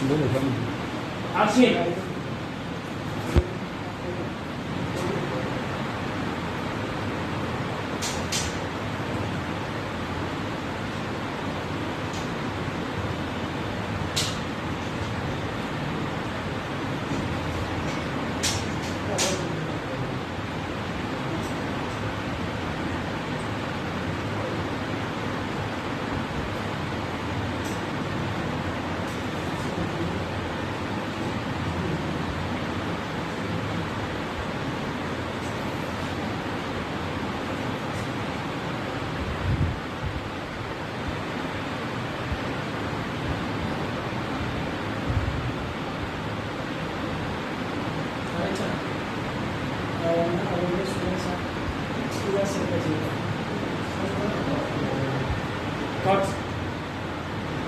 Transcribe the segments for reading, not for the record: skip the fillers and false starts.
Action. Cut.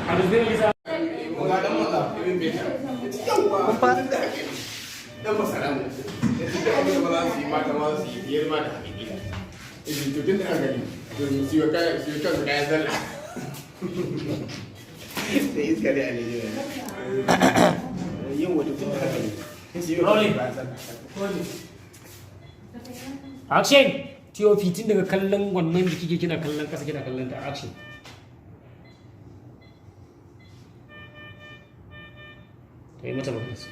Harus dia bisa. Mengadang malah, ini beda. Apa? Dan masalah. Jadi kalau malah si mata malah si biar mana ini. Ini tu kan ada ni. Siapa kaya salah. Ini sekali ada je. Yang waktu tu ada ni. Rolling. Action. TOP tun daga kallon wannan da kike kina kallon kasa kina kallon ta action. Ta yi mata magana su.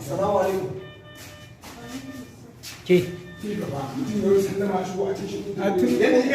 Assalamu alaikum. Ke. Ci gaba. Mutum ya sallama shi a cikin